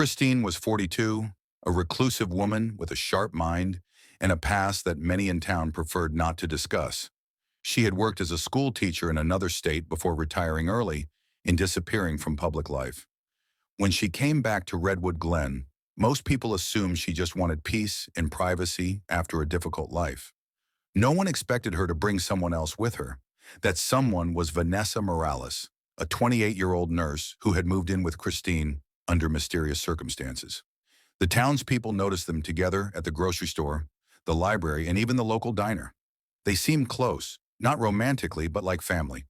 Christine was 42, a reclusive woman with a sharp mind and a past that many in town preferred not to discuss. She had worked as a school teacher in another state before retiring early and disappearing from public life. When she came back to Redwood Glen, most people assumed she just wanted peace and privacy after a difficult life. No one expected her to bring someone else with her. That someone was Vanessa Morales, a 28-year-old nurse who had moved in with Christine under mysterious circumstances. The townspeople noticed them together at the grocery store, the library, and even the local diner. They seemed close, not romantically, but like family.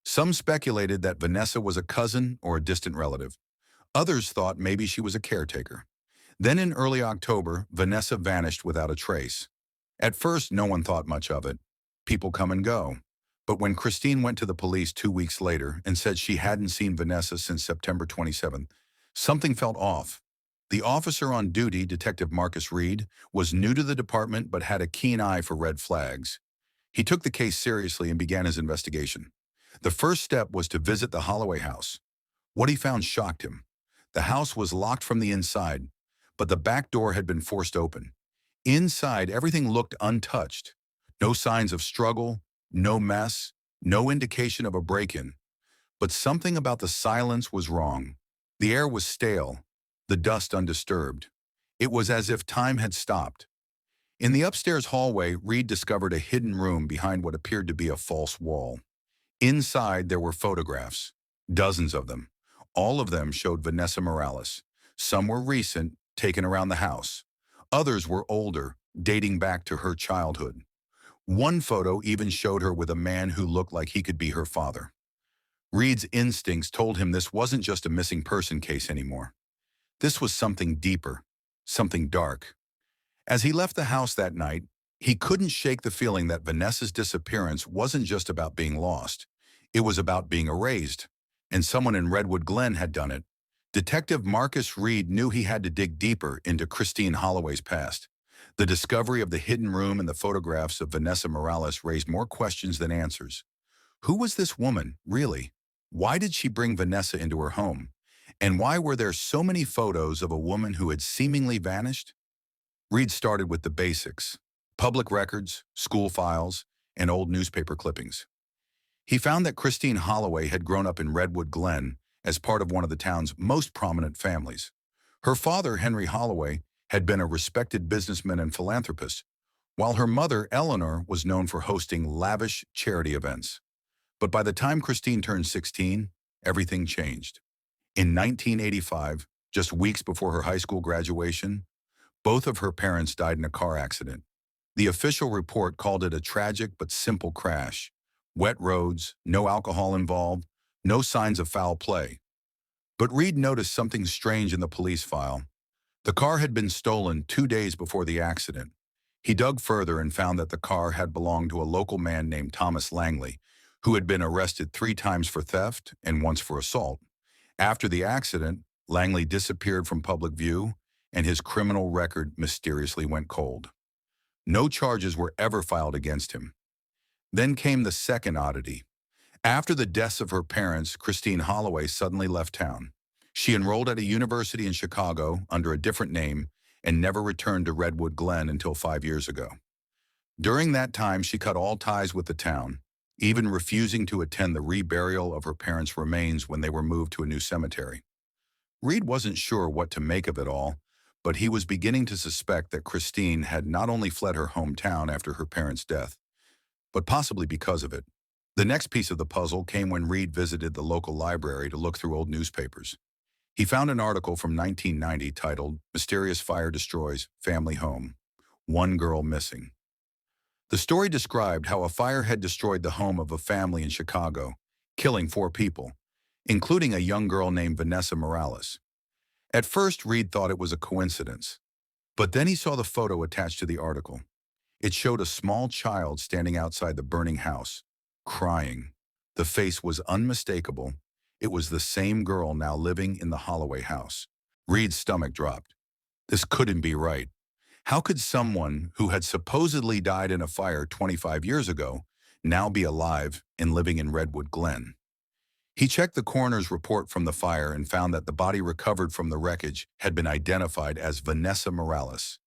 Some speculated that Vanessa was a cousin or a distant relative. Others thought maybe she was a caretaker. Then in early October, Vanessa vanished without a trace. At first, no one thought much of it. People come and go. But when Christine went to the police 2 weeks later and said she hadn't seen Vanessa since September 27th, something felt off. The officer on duty, Detective Marcus Reed, was new to the department but had a keen eye for red flags. He took the case seriously and began his investigation. The first step was to visit the Holloway house. What he found shocked him. The house was locked from the inside, but the back door had been forced open. Inside, everything looked untouched. No signs of struggle, no mess, no indication of a break-in. But something about the silence was wrong. The air was stale, the dust undisturbed. It was as if time had stopped. In the upstairs hallway, Reed discovered a hidden room behind what appeared to be a false wall. Inside, there were photographs, dozens of them. All of them showed Vanessa Morales. Some were recent, taken around the house. Others were older, dating back to her childhood. One photo even showed her with a man who looked like he could be her father. Reed's instincts told him this wasn't just a missing person case anymore. This was something deeper, something dark. As he left the house that night, he couldn't shake the feeling that Vanessa's disappearance wasn't just about being lost. It was about being erased, and someone in Redwood Glen had done it. Detective Marcus Reed knew he had to dig deeper into Christine Holloway's past. The discovery of the hidden room and the photographs of Vanessa Morales raised more questions than answers. Who was this woman, really? Why did she bring Vanessa into her home? And why were there so many photos of a woman who had seemingly vanished? Reed started with the basics: public records, school files, and old newspaper clippings. He found that Christine Holloway had grown up in Redwood Glen as part of one of the town's most prominent families. Her father, Henry Holloway, had been a respected businessman and philanthropist, while her mother, Eleanor, was known for hosting lavish charity events. But by the time Christine turned 16, everything changed. In 1985, just weeks before her high school graduation, both of her parents died in a car accident. The official report called it a tragic but simple crash. Wet roads, no alcohol involved, no signs of foul play. But Reed noticed something strange in the police file. The car had been stolen 2 days before the accident. He dug further and found that the car had belonged to a local man named Thomas Langley, who had been arrested 3 times for theft and once for assault. After the accident, Langley disappeared from public view, and his criminal record mysteriously went cold. No charges were ever filed against him. Then came the second oddity. After the deaths of her parents, Christine Holloway suddenly left town. She enrolled at a university in Chicago under a different name and never returned to Redwood Glen until 5 years ago. During that time, she cut all ties with the town, even refusing to attend the reburial of her parents' remains when they were moved to a new cemetery. Reed wasn't sure what to make of it all, but he was beginning to suspect that Christine had not only fled her hometown after her parents' death, but possibly because of it. The next piece of the puzzle came when Reed visited the local library to look through old newspapers. He found an article from 1990 titled, "Mysterious Fire Destroys Family Home. One Girl Missing." The story described how a fire had destroyed the home of a family in Chicago, killing 4 people, including a young girl named Vanessa Morales. At first, Reed thought it was a coincidence, but then he saw the photo attached to the article. It showed a small child standing outside the burning house, crying. The face was unmistakable. It was the same girl now living in the Holloway house. Reed's stomach dropped. This couldn't be right. How could someone who had supposedly died in a fire 25 years ago now be alive and living in Redwood Glen? He checked the coroner's report from the fire and found that the body recovered from the wreckage had been identified as Vanessa Morales.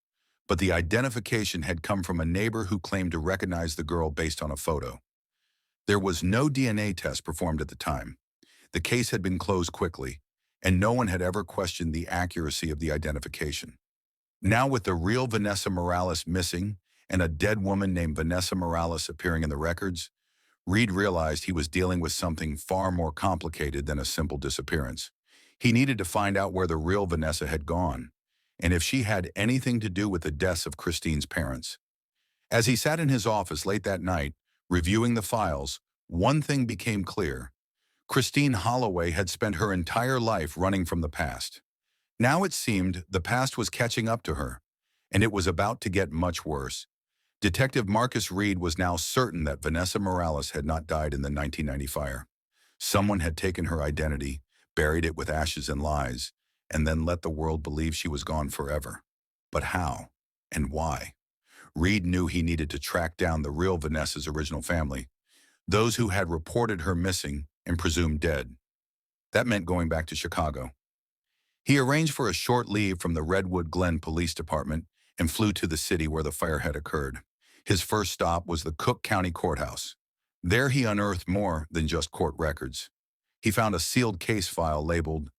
But the identification had come from a neighbor who claimed to recognize the girl based on a photo. There was no DNA test performed at the time. The case had been closed quickly, and no one had ever questioned the accuracy of the identification. Now, with the real Vanessa Morales missing and a dead woman named Vanessa Morales appearing in the records, Reed realized he was dealing with something far more complicated than a simple disappearance. He needed to find out where the real Vanessa had gone, and if she had anything to do with the deaths of Christine's parents. As he sat in his office late that night, reviewing the files, one thing became clear. Christine Holloway had spent her entire life running from the past. Now it seemed the past was catching up to her, and it was about to get much worse. Detective Marcus Reed was now certain that Vanessa Morales had not died in the 1990 fire. Someone had taken her identity, buried it with ashes and lies, and then let the world believe she was gone forever. But how? And why? Reed knew he needed to track down the real Vanessa's original family, those who had reported her missing and presumed dead. That meant going back to Chicago. He arranged for a short leave from the Redwood Glen Police Department and flew to the city where the fire had occurred. His first stop was the Cook County Courthouse. There he unearthed more than just court records. He found a sealed case file labeled,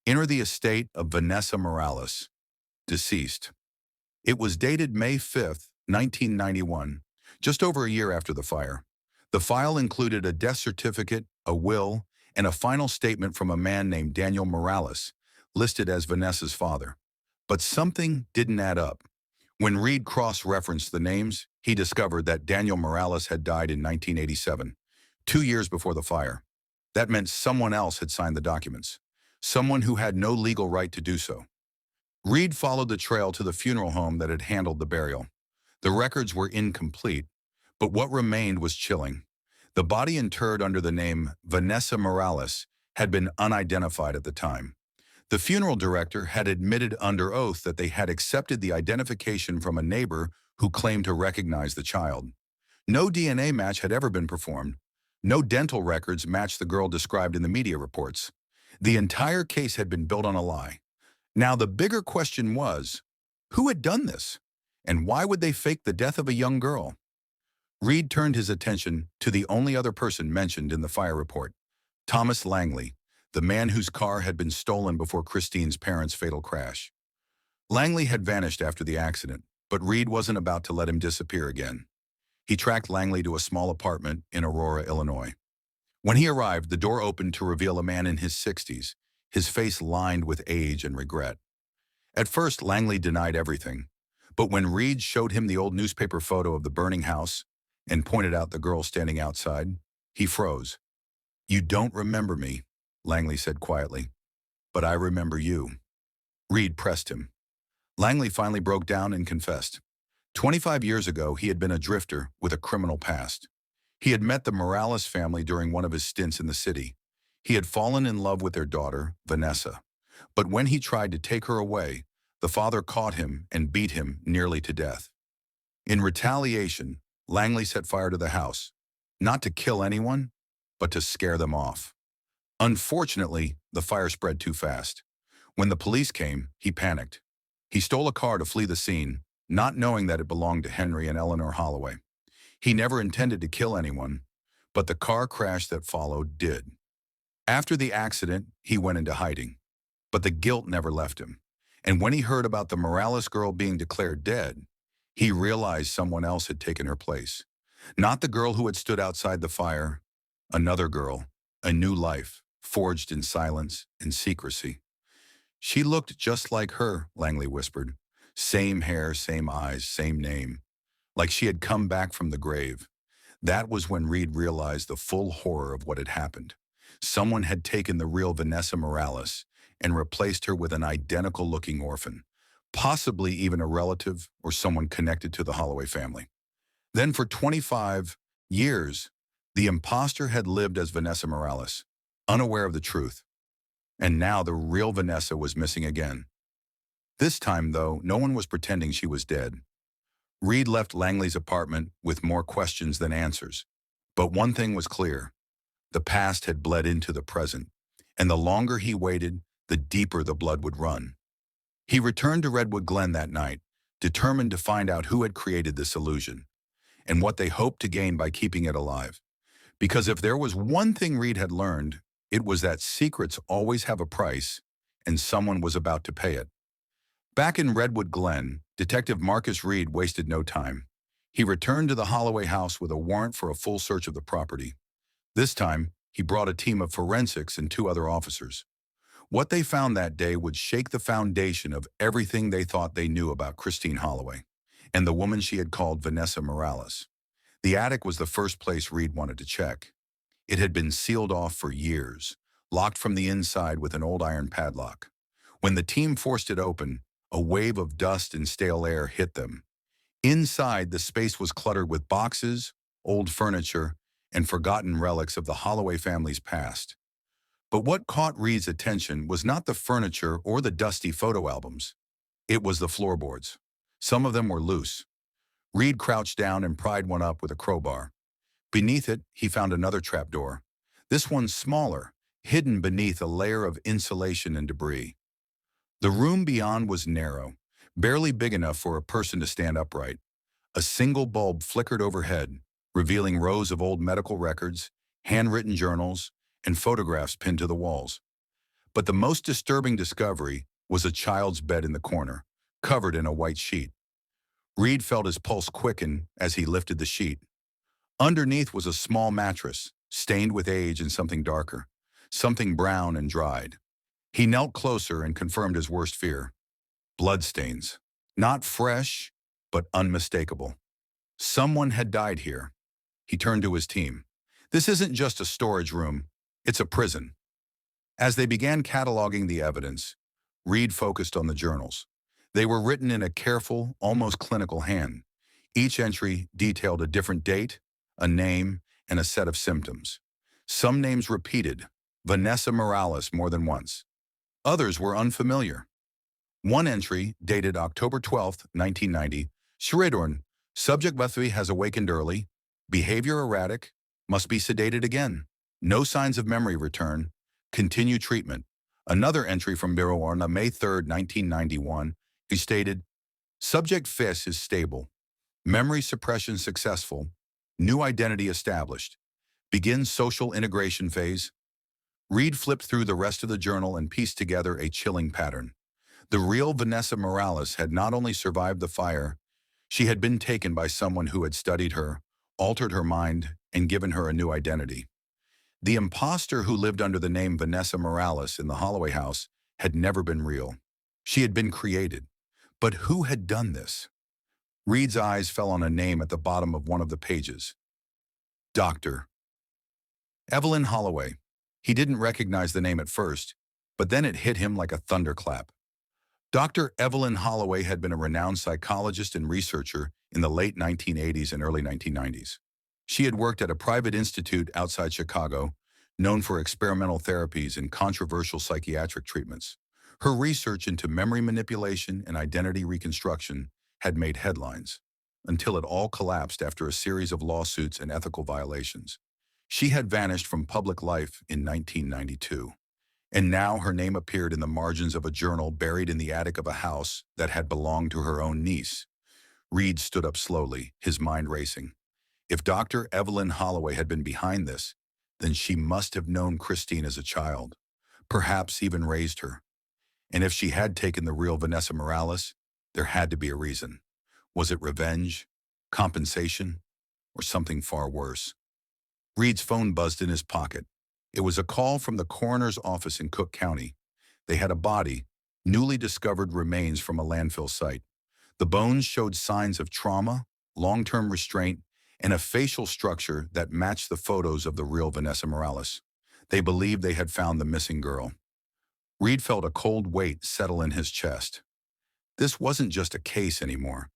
"Enter the estate of Vanessa Morales, deceased." It was dated May 5, 1991, just over a year after the fire. The file included a death certificate, a will, and a final statement from a man named Daniel Morales, listed as Vanessa's father. But something didn't add up. When Reed cross-referenced the names, he discovered that Daniel Morales had died in 1987, 2 years before the fire. That meant someone else had signed the documents, someone who had no legal right to do so. Reed followed the trail to the funeral home that had handled the burial. The records were incomplete, but what remained was chilling. The body interred under the name Vanessa Morales had been unidentified at the time. The funeral director had admitted under oath that they had accepted the identification from a neighbor who claimed to recognize the child. No DNA match had ever been performed. No dental records matched the girl described in the media reports. The entire case had been built on a lie. Now the bigger question was, who had done this? And why would they fake the death of a young girl? Reed turned his attention to the only other person mentioned in the fire report, Thomas Langley, the man whose car had been stolen before Christine's parents' fatal crash. Langley had vanished after the accident, but Reed wasn't about to let him disappear again. He tracked Langley to a small apartment in Aurora, Illinois. When he arrived, the door opened to reveal a man in his 60s, his face lined with age and regret. At first, Langley denied everything, but when Reed showed him the old newspaper photo of the burning house and pointed out the girl standing outside, he froze. "You don't remember me," Langley said quietly, "but I remember you." Reed pressed him. Langley finally broke down and confessed. 25 years ago, he had been a drifter with a criminal past. He had met the Morales family during one of his stints in the city. He had fallen in love with their daughter, Vanessa. But when he tried to take her away, the father caught him and beat him nearly to death. In retaliation, Langley set fire to the house, not to kill anyone, but to scare them off. Unfortunately, the fire spread too fast. When the police came, he panicked. He stole a car to flee the scene, not knowing that it belonged to Henry and Eleanor Holloway. He never intended to kill anyone, but the car crash that followed did. After the accident, he went into hiding, but the guilt never left him. And when he heard about the Morales girl being declared dead, he realized someone else had taken her place. Not the girl who had stood outside the fire, another girl, a new life, forged in silence and secrecy. "She looked just like her," Langley whispered. "Same hair, same eyes, same name. Like she had come back from the grave." That was when Reed realized the full horror of what had happened. Someone had taken the real Vanessa Morales and replaced her with an identical-looking orphan, possibly even a relative or someone connected to the Holloway family. Then for 25 years, the imposter had lived as Vanessa Morales, unaware of the truth. And now the real Vanessa was missing again. This time, though, no one was pretending she was dead. Reed left Langley's apartment with more questions than answers. But one thing was clear. The past had bled into the present, and the longer he waited, the deeper the blood would run. He returned to Redwood Glen that night, determined to find out who had created this illusion, and what they hoped to gain by keeping it alive. Because if there was one thing Reed had learned, it was that secrets always have a price, and someone was about to pay it. Back in Redwood Glen, Detective Marcus Reed wasted no time. He returned to the Holloway house with a warrant for a full search of the property. This time, he brought a team of forensics and 2 other officers. What they found that day would shake the foundation of everything they thought they knew about Christine Holloway and the woman she had called Vanessa Morales. The attic was the first place Reed wanted to check. It had been sealed off for years, locked from the inside with an old iron padlock. When the team forced it open, a wave of dust and stale air hit them. Inside, the space was cluttered with boxes, old furniture, and forgotten relics of the Holloway family's past. But what caught Reed's attention was not the furniture or the dusty photo albums. It was the floorboards. Some of them were loose. Reed crouched down and pried one up with a crowbar. Beneath it, he found another trapdoor. This one smaller, hidden beneath a layer of insulation and debris. The room beyond was narrow, barely big enough for a person to stand upright. A single bulb flickered overhead, revealing rows of old medical records, handwritten journals, and photographs pinned to the walls. But the most disturbing discovery was a child's bed in the corner, covered in a white sheet. Reed felt his pulse quicken as he lifted the sheet. Underneath was a small mattress, stained with age and something darker, something brown and dried. He knelt closer and confirmed his worst fear. Bloodstains. Not fresh, but unmistakable. Someone had died here. He turned to his team. This isn't just a storage room, it's a prison. As they began cataloging the evidence, Reed focused on the journals. They were written in a careful, almost clinical hand. Each entry detailed a different date, a name, and a set of symptoms. Some names repeated, Vanessa Morales more than once. Others were unfamiliar. One entry, dated October 12, 1990, Shridorn, subject Vathvi has awakened early, behavior erratic, must be sedated again. No signs of memory return, continue treatment. Another entry from Biroorn on May 3, 1991, he stated, subject Fis is stable, memory suppression successful, new identity established, begins social integration phase. Reed flipped through the rest of the journal and pieced together a chilling pattern. The real Vanessa Morales had not only survived the fire, she had been taken by someone who had studied her, altered her mind, and given her a new identity. The imposter who lived under the name Vanessa Morales in the Holloway house had never been real. She had been created. But who had done this? Reed's eyes fell on a name at the bottom of one of the pages. Dr. Evelyn Holloway. He didn't recognize the name at first, but then it hit him like a thunderclap. Dr. Evelyn Holloway had been a renowned psychologist and researcher in the late 1980s and early 1990s. She had worked at a private institute outside Chicago, known for experimental therapies and controversial psychiatric treatments. Her research into memory manipulation and identity reconstruction had made headlines, until it all collapsed after a series of lawsuits and ethical violations. She had vanished from public life in 1992, and now her name appeared in the margins of a journal buried in the attic of a house that had belonged to her own niece. Reed stood up slowly, his mind racing. If Dr. Evelyn Holloway had been behind this, then she must have known Christine as a child, perhaps even raised her. And if she had taken the real Vanessa Morales, there had to be a reason. Was it revenge, compensation, or something far worse? Reed's phone buzzed in his pocket. It was a call from the coroner's office in Cook County. They had a body, newly discovered remains from a landfill site. The bones showed signs of trauma, long-term restraint, and a facial structure that matched the photos of the real Vanessa Morales. They believed they had found the missing girl. Reed felt a cold weight settle in his chest. This wasn't just a case anymore.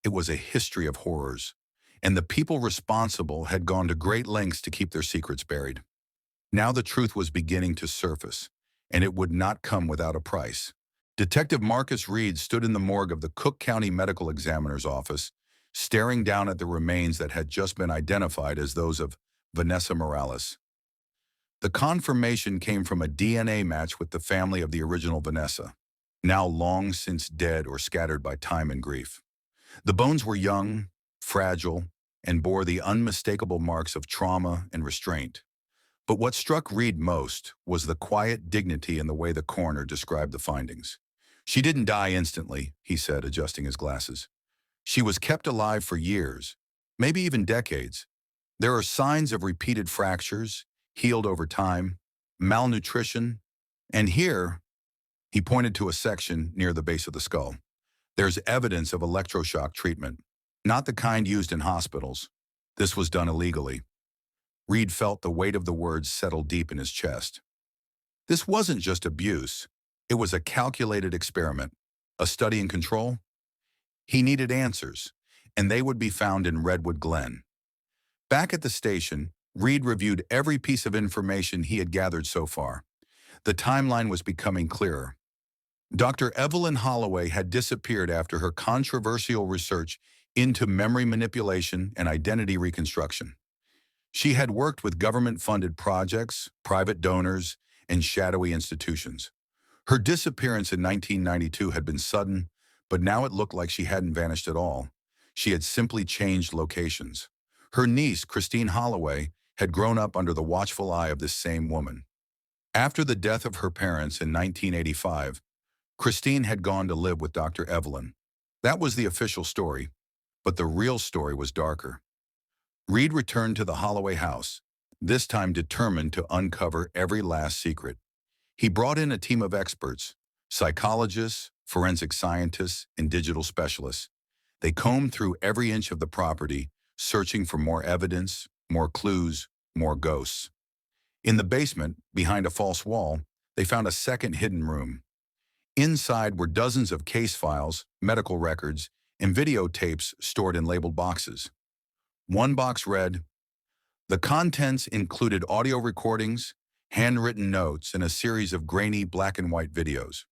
It was a history of horrors, and the people responsible had gone to great lengths to keep their secrets buried. Now the truth was beginning to surface, and it would not come without a price. Detective Marcus Reed stood in the morgue of the Cook County Medical Examiner's office, staring down at the remains that had just been identified as those of Vanessa Morales. The confirmation came from a DNA match with the family of the original Vanessa, now long since dead or scattered by time and grief. The bones were young, fragile, and bore the unmistakable marks of trauma and restraint. But what struck Reed most was the quiet dignity in the way the coroner described the findings. She didn't die instantly, he said, adjusting his glasses. She was kept alive for years, maybe even decades. There are signs of repeated fractures, healed over time, malnutrition, and here, he pointed to a section near the base of the skull. There's evidence of electroshock treatment, not the kind used in hospitals. This was done illegally. Reed felt the weight of the words settle deep in his chest. This wasn't just abuse. It was a calculated experiment, a study in control. He needed answers, and they would be found in Redwood Glen. Back at the station, Reed reviewed every piece of information he had gathered so far. The timeline was becoming clearer. Dr. Evelyn Holloway had disappeared after her controversial research into memory manipulation and identity reconstruction. She had worked with government-funded projects, private donors, and shadowy institutions. Her disappearance in 1992 had been sudden, but now it looked like she hadn't vanished at all. She had simply changed locations. Her niece, Christine Holloway, had grown up under the watchful eye of this same woman. After the death of her parents in 1985, Christine had gone to live with Dr. Evelyn. That was the official story, but the real story was darker. Reed returned to the Holloway house, this time determined to uncover every last secret. He brought in a team of experts, psychologists, forensic scientists, and digital specialists. They combed through every inch of the property, searching for more evidence, more clues, more ghosts. In the basement, behind a false wall, they found a second hidden room. Inside were dozens of case files, medical records, and videotapes stored in labeled boxes. One box read, "The contents included audio recordings, handwritten notes, and a series of grainy black and white videos."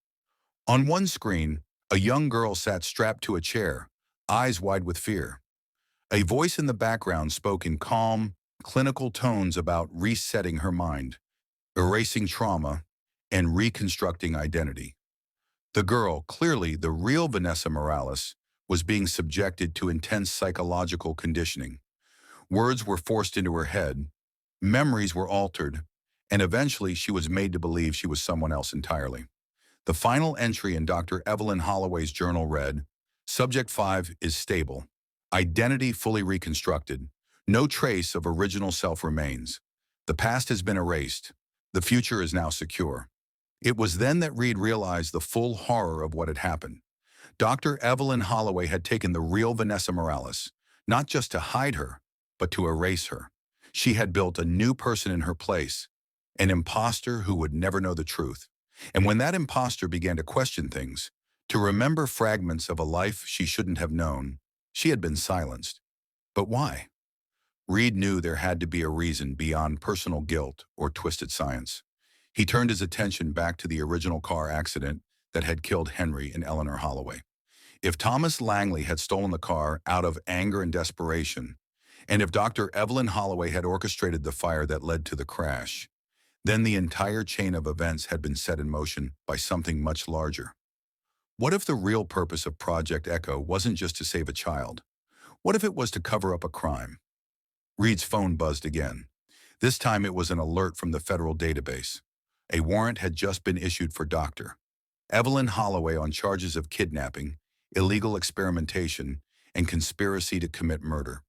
On one screen, a young girl sat strapped to a chair, eyes wide with fear. A voice in the background spoke in calm, clinical tones about resetting her mind, erasing trauma, and reconstructing identity. The girl, clearly the real Vanessa Morales, was being subjected to intense psychological conditioning. Words were forced into her head, memories were altered, and eventually she was made to believe she was someone else entirely. The final entry in Dr. Evelyn Holloway's journal read, "Subject 5 is stable. Identity fully reconstructed. No trace of original self remains. The past has been erased. The future is now secure." It was then that Reed realized the full horror of what had happened. Dr. Evelyn Holloway had taken the real Vanessa Morales, not just to hide her, but to erase her. She had built a new person in her place, an imposter who would never know the truth. And when that imposter began to question things, to remember fragments of a life she shouldn't have known, she had been silenced. But why? Reed knew there had to be a reason beyond personal guilt or twisted science. He turned his attention back to the original car accident that had killed Henry and Eleanor Holloway. If Thomas Langley had stolen the car out of anger and desperation, and if Dr. Evelyn Holloway had orchestrated the fire that led to the crash, then the entire chain of events had been set in motion by something much larger. What if the real purpose of Project Echo wasn't just to save a child? What if it was to cover up a crime? Reed's phone buzzed again. This time it was an alert from the federal database. A warrant had just been issued for Dr. Evelyn Holloway on charges of kidnapping, illegal experimentation, and conspiracy to commit murder.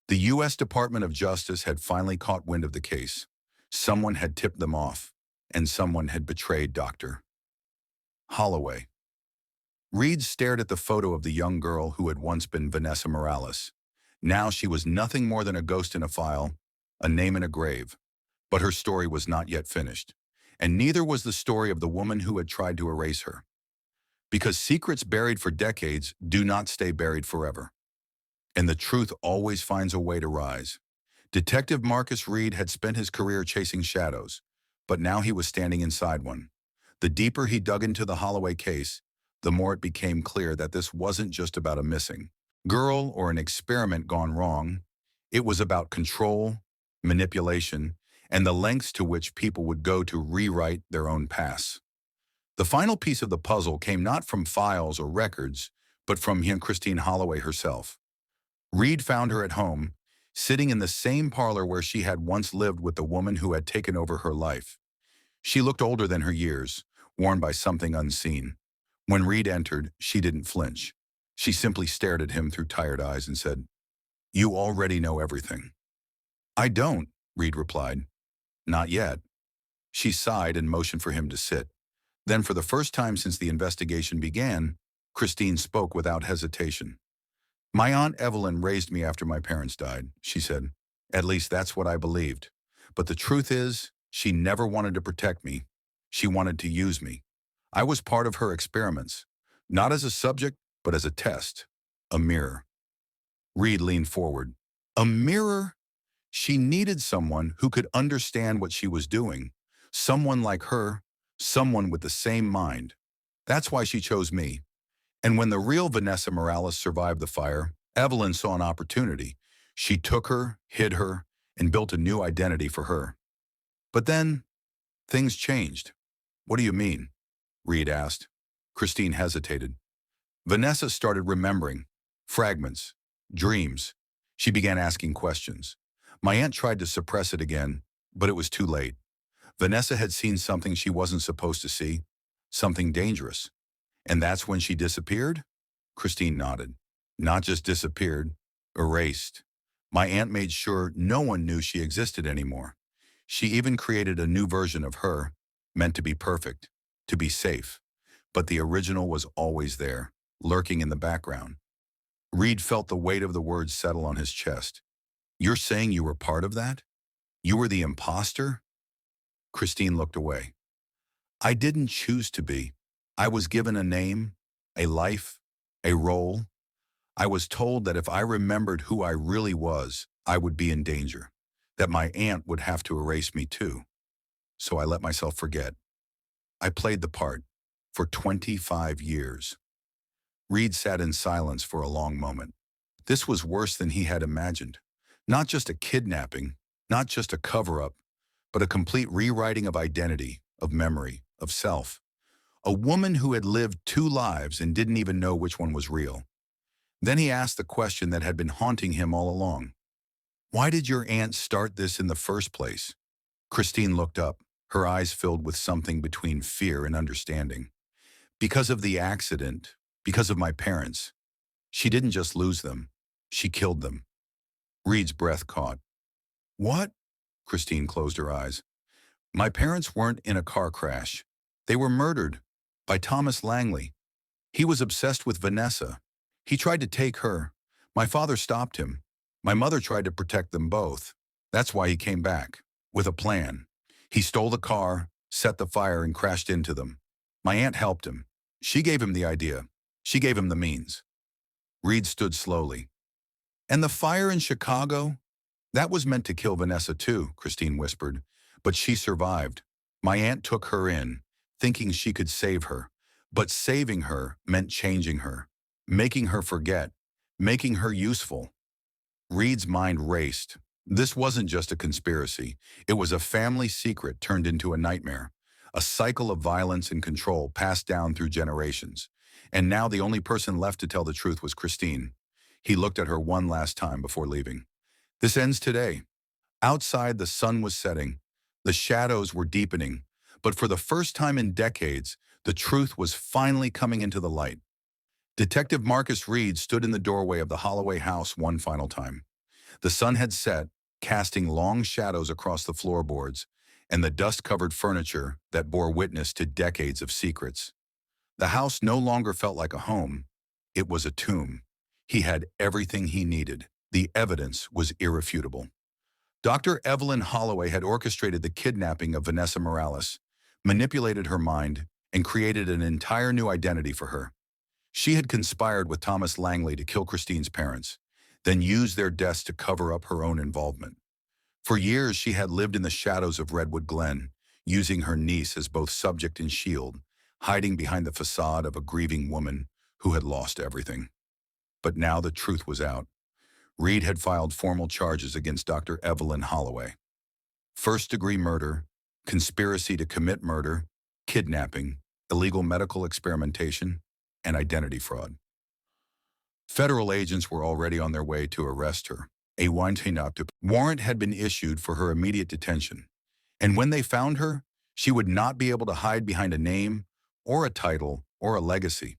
The U.S. Department of Justice had finally caught wind of the case. Someone had tipped them off, and someone had betrayed Dr. Holloway. Reed stared at the photo of the young girl who had once been Vanessa Morales. Now she was nothing more than a ghost in a file, a name in a grave. But her story was not yet finished, and neither was the story of the woman who had tried to erase her. Because secrets buried for decades do not stay buried forever. And the truth always finds a way to rise. Detective Marcus Reed had spent his career chasing shadows, but now he was standing inside one. The deeper he dug into the Holloway case, the more it became clear that this wasn't just about a missing girl or an experiment gone wrong. It was about control, manipulation, and the lengths to which people would go to rewrite their own pasts. The final piece of the puzzle came not from files or records, but from Christine Holloway herself. Reed found her at home, sitting in the same parlor where she had once lived with the woman who had taken over her life. She looked older than her years, worn by something unseen. When Reed entered, she didn't flinch. She simply stared at him through tired eyes and said, "You already know everything." "I don't," Reed replied. "Not yet." She sighed and motioned for him to sit. Then, for the first time since the investigation began, Christine spoke without hesitation. "My Aunt Evelyn raised me after my parents died," she said. "At least that's what I believed. But the truth is, she never wanted to protect me. She wanted to use me. I was part of her experiments, not as a subject, but as a test, a mirror." Reed leaned forward. A mirror? She needed someone who could understand what she was doing. Someone like her, someone with the same mind. That's why she chose me. And when the real Vanessa Morales survived the fire, Evelyn saw an opportunity. She took her, hid her, and built a new identity for her. But then, things changed. "What do you mean?" Reed asked. Christine hesitated. Vanessa started remembering. Fragments. Dreams. She began asking questions. My aunt tried to suppress it again, but it was too late. Vanessa had seen something she wasn't supposed to see. Something dangerous. "And that's when she disappeared?" Christine nodded. "Not just disappeared, erased. My aunt made sure no one knew she existed anymore. She even created a new version of her, meant to be perfect, to be safe. But the original was always there, lurking in the background." Reed felt the weight of the words settle on his chest. "You're saying you were part of that? You were the imposter?" Christine looked away. "I didn't choose to be. I was given a name, a life, a role. I was told that if I remembered who I really was, I would be in danger, that my aunt would have to erase me too. So I let myself forget. I played the part for 25 years." Reed sat in silence for a long moment. This was worse than he had imagined. Not just a kidnapping, not just a cover-up, but a complete rewriting of identity, of memory, of self. A woman who had lived two lives and didn't even know which one was real. Then he asked the question that had been haunting him all along. "Why did your aunt start this in the first place?" Christine looked up, her eyes filled with something between fear and understanding. "Because of the accident, because of my parents. She didn't just lose them, she killed them." Reed's breath caught. "What?" Christine closed her eyes. "My parents weren't in a car crash. They were murdered by Thomas Langley. He was obsessed with Vanessa. He tried to take her. My father stopped him. My mother tried to protect them both. That's why he came back, with a plan. He stole the car, set the fire, and crashed into them. My aunt helped him. She gave him the idea. She gave him the means." Reed stood slowly. "And the fire in Chicago? That was meant to kill Vanessa too," Christine whispered. "But she survived. My aunt took her in, thinking she could save her. But saving her meant changing her, making her forget, making her useful." Reed's mind raced. This wasn't just a conspiracy. It was a family secret turned into a nightmare. A cycle of violence and control passed down through generations. And now the only person left to tell the truth was Christine. He looked at her one last time before leaving. "This ends today." Outside, the sun was setting. The shadows were deepening. But for the first time in decades, the truth was finally coming into the light. Detective Marcus Reed stood in the doorway of the Holloway house one final time. The sun had set, casting long shadows across the floorboards and the dust-covered furniture that bore witness to decades of secrets. The house no longer felt like a home. It was a tomb. He had everything he needed. The evidence was irrefutable. Dr. Evelyn Holloway had orchestrated the kidnapping of Vanessa Morales, manipulated her mind, and created an entire new identity for her. She had conspired with Thomas Langley to kill Christine's parents, then used their deaths to cover up her own involvement. For years, she had lived in the shadows of Redwood Glen, using her niece as both subject and shield, hiding behind the facade of a grieving woman who had lost everything. But now the truth was out. Reed had filed formal charges against Dr. Evelyn Holloway. first-degree murder, conspiracy to commit murder, kidnapping, illegal medical experimentation, and identity fraud. Federal agents were already on their way to arrest her. A warrant had been issued for her immediate detention, and when they found her, she would not be able to hide behind a name or a title or a legacy.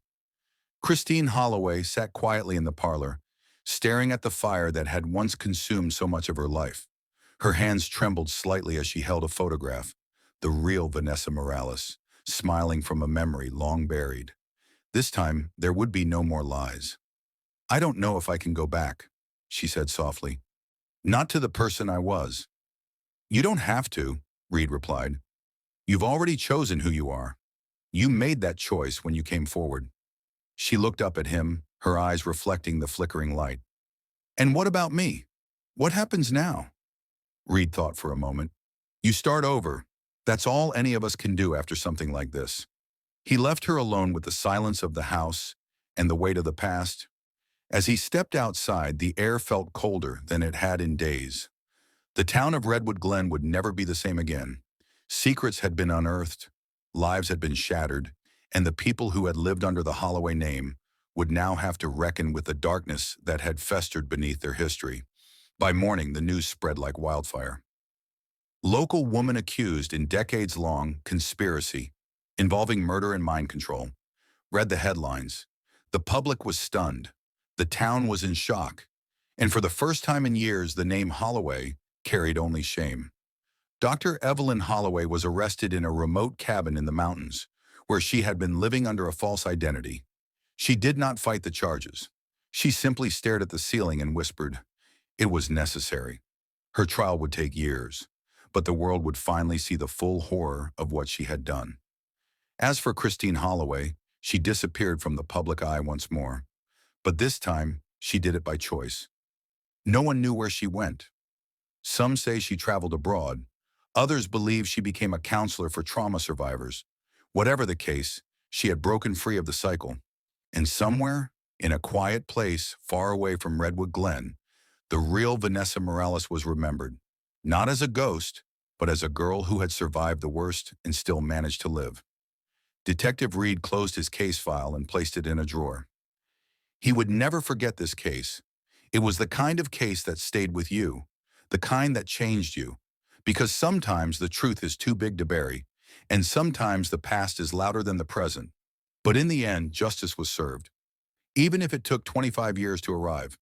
Christine Holloway sat quietly in the parlor, staring at the fire that had once consumed so much of her life. Her hands trembled slightly as she held a photograph, the real Vanessa Morales, smiling from a memory long buried. This time, there would be no more lies. "I don't know if I can go back," she said softly. "Not to the person I was." "You don't have to," Reed replied. "You've already chosen who you are. You made that choice when you came forward." She looked up at him, her eyes reflecting the flickering light. "And what about me? What happens now?" Reed thought for a moment. "You start over. That's all any of us can do after something like this." He left her alone with the silence of the house and the weight of the past. As he stepped outside, the air felt colder than it had in days. The town of Redwood Glen would never be the same again. Secrets had been unearthed, lives had been shattered, and the people who had lived under the Holloway name would now have to reckon with the darkness that had festered beneath their history. By morning, the news spread like wildfire. Local woman accused in decades-long conspiracy involving murder and mind control. Read the headlines. The public was stunned. The town was in shock. And for the first time in years, the name Holloway carried only shame. Dr. Evelyn Holloway was arrested in a remote cabin in the mountains, where she had been living under a false identity. She did not fight the charges. She simply stared at the ceiling and whispered, "It was necessary." Her trial would take years, but the world would finally see the full horror of what she had done. As for Christine Holloway, she disappeared from the public eye once more. But this time, she did it by choice. No one knew where she went. Some say she traveled abroad. Others believe she became a counselor for trauma survivors. Whatever the case, she had broken free of the cycle. And somewhere, in a quiet place far away from Redwood Glen, the real Vanessa Morales was remembered, not as a ghost, but as a girl who had survived the worst and still managed to live. Detective Reed closed his case file and placed it in a drawer. He would never forget this case. It was the kind of case that stayed with you, the kind that changed you, because sometimes the truth is too big to bury, and sometimes the past is louder than the present. But in the end, justice was served. Even if it took 25 years to arrive,